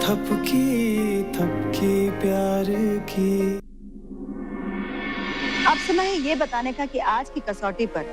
थपकी थपकी प्यार की। अब समय है ये बताने का कि आज की कसौटी पर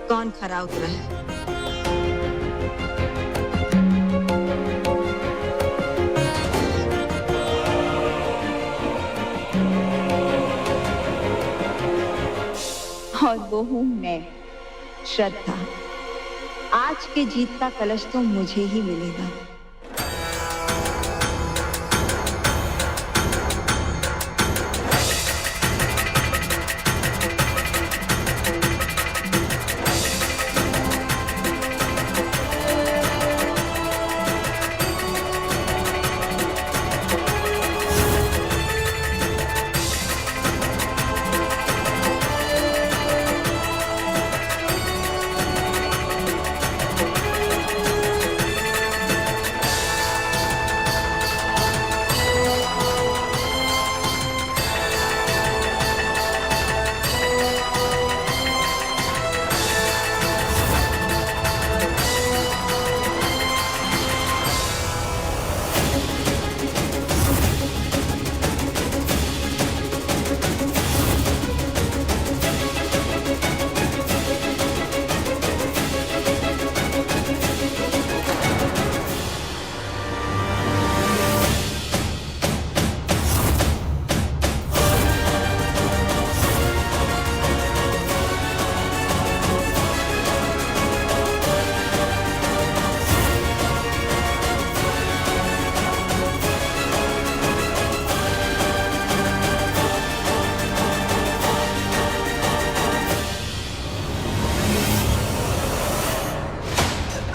कौन खरा उतरा है। और वो हूं मैं, श्रद्धा। आज के जीत का कलश तो मुझे ही मिलेगा।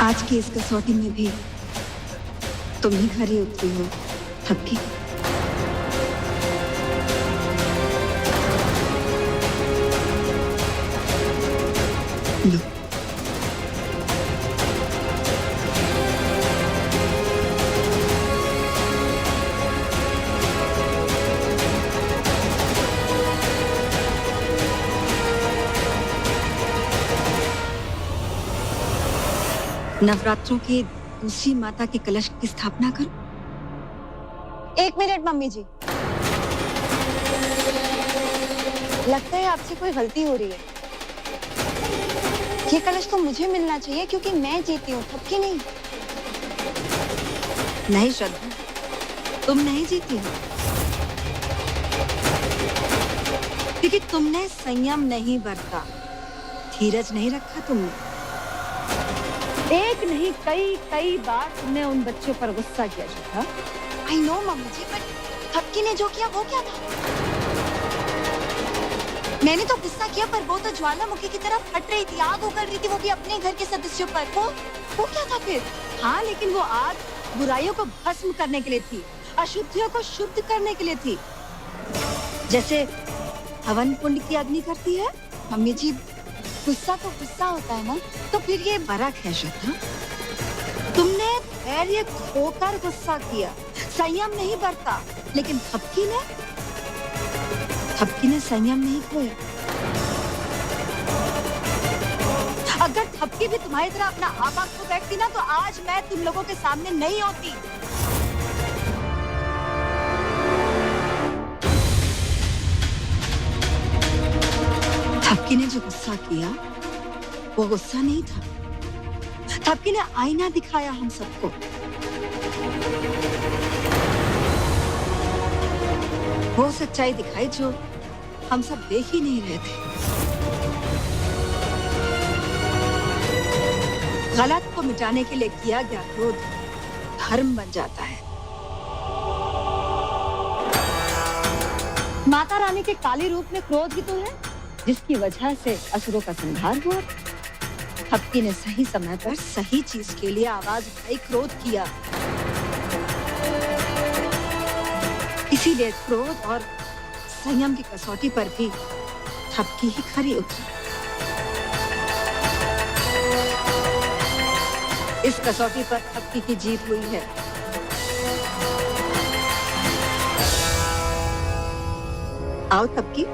आज की इस कसौटी में भी तुम ही खरी उतरी हो, थपकी। लो। नवरात्रों की दूसरी माता के कलश की स्थापना करो। 1 मिनट मम्मी जी, लगता है आपसे कोई गलती हो रही है। ये कलश तो मुझे मिलना चाहिए क्योंकि मैं जीती हूँ, थपकी नहीं। नहीं श्रद्धा, तुम नहीं जीती हो क्योंकि तुमने संयम नहीं बरता, धीरज नहीं रखा तुमने। एक नहीं कई बार तुमने उन बच्चों पर गुस्सा किया श्रद्धा। आई नो मम्मी जी, पर थपकी ने जो किया वो क्या था? मैंने तो गुस्सा किया, पर वो तो ज्वालामुखी की तरफ फट रही थी, आग उगल रही थी, वो भी अपने घर के सदस्यों पर। वो क्या था फिर? हाँ, लेकिन वो आग बुराइयों को भस्म करने के लिए थी, अशुद्धियों को शुद्ध करने के लिए थी, जैसे हवन कुंड की अग्नि करती है। मम्मी जी, गुस्सा तो गुस्सा होता है ना। तो फिर ये फर्क है श्रद्धा। तुमने धैर्य खोकर गुस्सा किया, संयम नहीं बरता, लेकिन थपकी ने संयम नहीं खोया। अगर थपकी भी तुम्हारी तरह अपना आपा खो बैठती ना, तो आज मैं तुम लोगों के सामने नहीं होती। थपकी ने जो गुस्सा किया वो गुस्सा नहीं था। थपकी ने आईना दिखाया हम सबको। वो सच्चाई दिखाई जो हम सब देख ही नहीं रहे थे। गलत को मिटाने के लिए किया गया क्रोध धर्म बन जाता है। माता रानी के काली रूप में क्रोध ही तो है जिसकी वजह से असुरों का संहार हुआ। थपकी ने सही समय पर सही चीज के लिए आवाज उठाई, क्रोध किया। इसीलिए क्रोध और संयम की कसौटी पर भी थपकी ही खरी उतरी। इस कसौटी पर थपकी की जीत हुई है। आओ थपकी।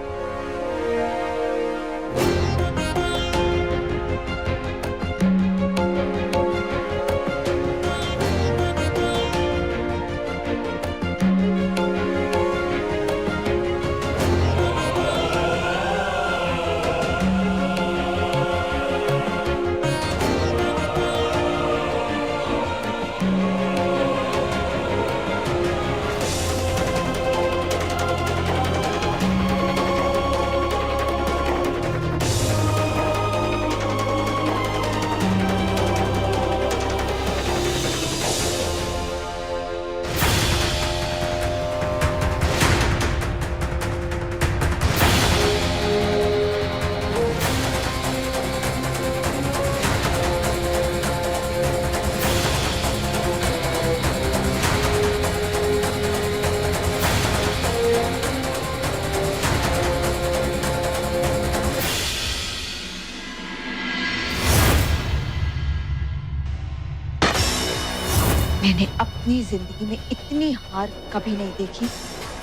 अपनी जिंदगी में इतनी हार कभी नहीं देखी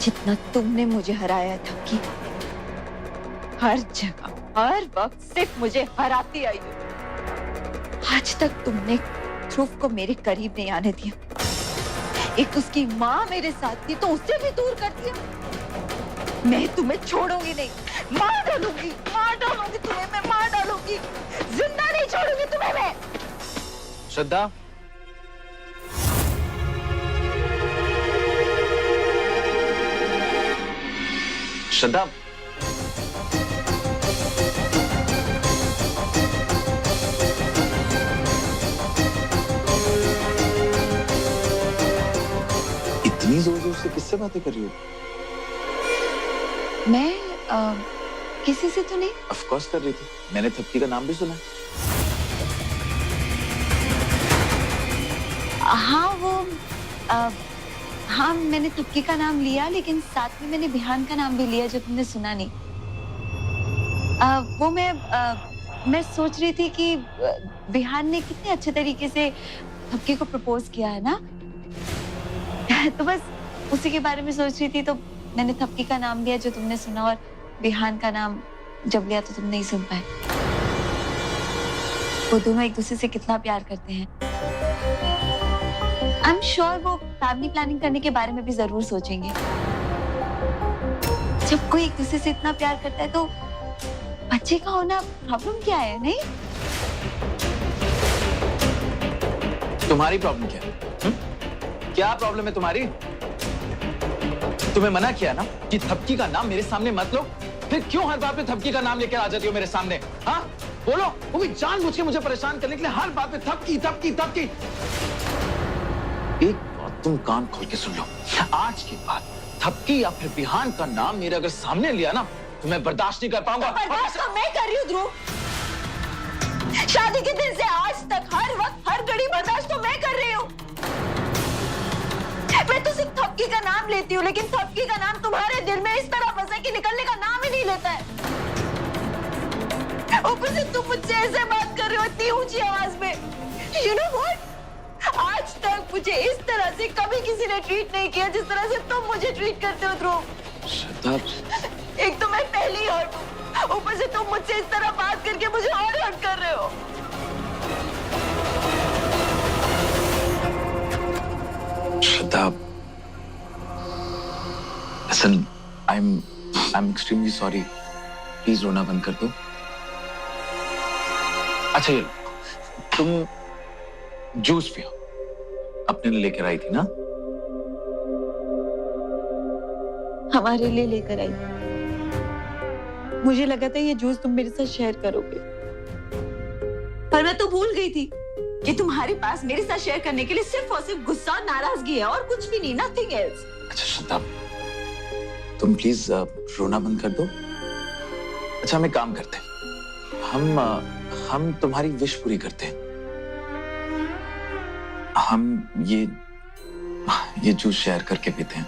जितना तुमने मुझे हराया है थक्की। हर जगह हर वक्त सिर्फ मुझे हराती आई हो। आज तक तुमने ध्रुव को मेरे करीब नहीं आने दिया। एक उसकी माँ मेरे साथ थी तो उसे भी दूर कर दिया। मैं तुम्हें छोड़ूंगी नहीं, मार डालूंगी तुम्हें, मैं मार डालूंगी, जिंदा नहीं छोड़ूंगी तुम्हें मैं। श्रद्धा, श्रद्धा, इतनी जोर जोर से किससे बातें कर रही हो? मैं किसी से तो नहीं। ऑफ कोर्स कर रही थी, मैंने थपकी का नाम भी सुना। हाँ वो हाँ मैंने थपकी का नाम लिया, लेकिन साथ में मैंने बिहान का नाम भी लिया जो तुमने सुना नहीं। वो मैं सोच रही थी कि बिहान ने कितने अच्छे तरीके से थपकी को प्रपोज किया है ना, तो बस उसी के बारे में सोच रही थी, तो मैंने थपकी का नाम लिया जो तुमने सुना, और बिहान का नाम जब लिया तो तुम नहीं सुन पाए। वो दोनों एक दूसरे से कितना प्यार करते हैं। आई एम श्योर वो फैमिली प्लानिंग करने के बारे में भी जरूर सोचेंगे। जब कोई एक दूसरे से इतना प्यार करता है तो बच्चे का होना प्रॉब्लम क्या है? नहीं, तुम्हारी प्रॉब्लम क्या है? क्या प्रॉब्लम है तुम्हारी? तुम्हें मना किया ना कि थपकी का नाम मेरे सामने मत लो, फिर क्यों हर बात पे थपकी का नाम लेकर आ जाती हो मेरे सामने? हाँ बोलो, वो भी जानबूझ के मुझे परेशान करने के लिए हर बात पे थपकी थपकी थपकी। एक बात तुम कान खोल के सुन लो, आज के बाद थपकी या फिर बिहान का नाम मेरे अगर सामने लिया ना तो मैं बर्दाश्त नहीं कर पाऊंगा। बर्दाश्त तो मैं कर रही हूँ ध्रुव। शादी के दिन से आज तक हर वक्त हर घड़ी बर्दाश्त तो मैं कर रही हूँ। मैं तो सिर्फ थपकी का नाम लेती हूँ, लेकिन थपकी का नाम तुम्हारे दिल में इस तरह बसा कि निकलने का नाम ही नहीं लेता है। ऊपर से तुम मुझसे ऐसे बात कर रहे हो इतनी ऊंची आवाज में। You know what? आज तक मुझे इस तरह से कभी किसी ने ट्रीट नहीं किया जिस तरह से तुम मुझे ट्रीट करते हो ध्रुव। श्रद्धा, एक तो मैं पहली हर्ट हूँ, ऊपर से तुम मुझसे इस तरह बात करके मुझे और हर्ट कर रहे हो। श्रद्धा, listen, I'm extremely sorry. Please रोना बंद कर दो। अच्छा ये तुम जूस पियो, अपने लिए लेकर आई थी ना? हमारे लिए लेकर आई। मुझे लगा था ये जूस तुम मेरे साथ शेयर करोगे, पर मैं तो भूल गई थी कि तुम्हारे पास मेरे साथ शेयर करने के लिए सिर्फ और सिर्फ गुस्सा और नाराजगी है और कुछ भी नहीं, नथिंग एल्स। अच्छा श्रद्धा, तुम प्लीज रोना बंद कर दो। अच्छा हम एक काम करते हैं, हम तुम्हारी विश पूरी करते हैं। हम ये जूस शेयर करके पीते हैं।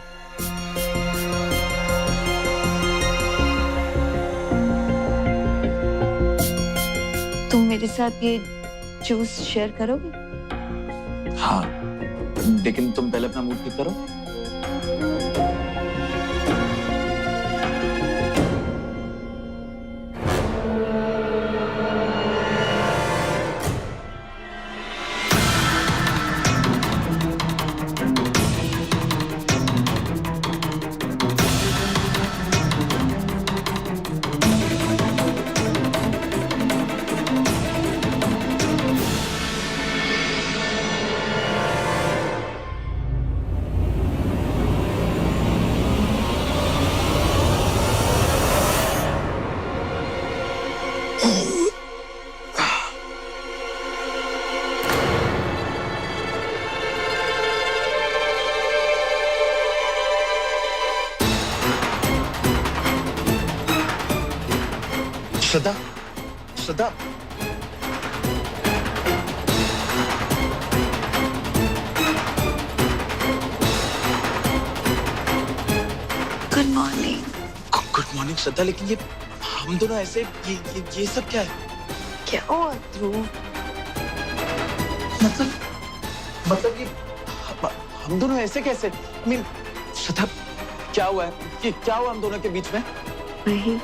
तुम मेरे साथ ये जूस शेयर करोगे? हाँ, लेकिन तुम पहले अपना मूड ठीक करो। श्रद्धा, श्रद्धा, गुड मॉर्निंग। गुड मॉर्निंग श्रद्धा, लेकिन ये हम दोनों ऐसे ये सब क्या है? क्या हुआ ध्रुव? मतलब ये हम दोनों ऐसे कैसे? I mean, श्रद्धा, क्या हुआ है? ये क्या हुआ हम दोनों के बीच में? वही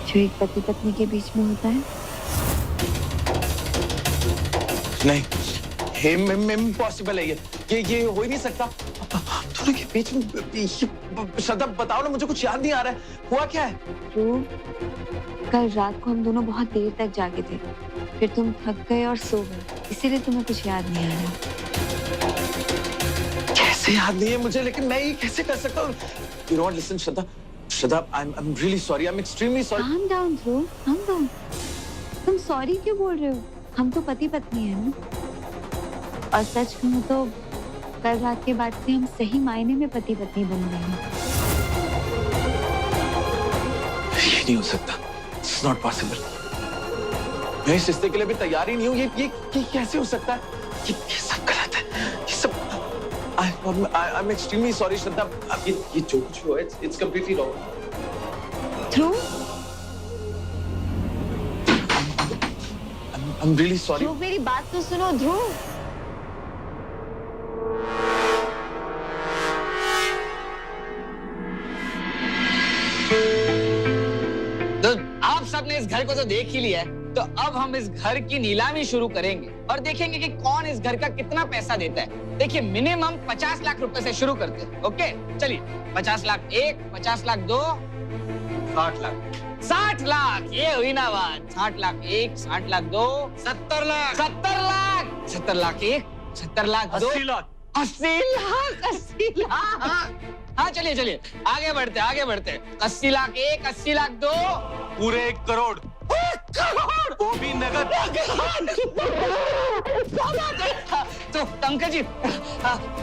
जो एक पति पत्नी के बीच में होता है। नहीं, इम्पॉसिबल है ये हो ही नहीं सकता। हम दोनों के बीच में श्रद्धा, बताओ ना, मुझे कुछ याद नहीं आ रहा है। हुआ क्या है? ध्रुव, कल रात को हम दोनों बहुत देर तक जागे थे, फिर तुम थक गए और सो गए, इसीलिए तुम्हें कुछ याद नहीं आ रहा। कैसे याद नहीं है मुझे? लेकिन मैं ये कैसे कर सकता हूँ? You know what? Listen, Shraddha, I'm really sorry. I'm extremely sorry. Calm down, Dhruv, calm down. तुम सॉरी क्यों बोल रहे हो? हम तो पति पत्नी हैं ना। और सच कहूं तो कल रात के बाद से हम सही मायने में पति पत्नी बन गए हैं। ये नहीं हो सकता। It's not possible. मैं इस रिश्ते के लिए भी तैयार ही नहीं हूँ। ये कैसे हो सकता है? ये सब गलत है। ये सब I'm extremely sorry, श्रद्धा। अब ये जो कुछ हुआ है, it's completely wrong. Dhruv, I'm really sorry. ध्रुव, मेरी बात तो सुनो ध्रुव। तो आप सबने इस घर को तो देख ही लिया है, तो अब हम इस घर की नीलामी शुरू करेंगे और देखेंगे कि कौन इस घर का कितना पैसा देता है। देखिए, मिनिमम 50 लाख रुपए से शुरू करते हैं। ओके, चलिए। 50 लाख 1, 50 लाख 2, 60 लाख। 60 लाख, ये हुई ना बात। 60 लाख 1, 60 लाख 2, 70 लाख। 70 लाख, 70 लाख 1, 70 लाख 2, 80 लाख। 80 लाख, 80 लाख। हाँ, चलिए आगे बढ़ते। 80 लाख 1, 80 लाख 2, पूरे 1 करोड़। 1 करोड़, वो भी नगद। तो पंकज जी,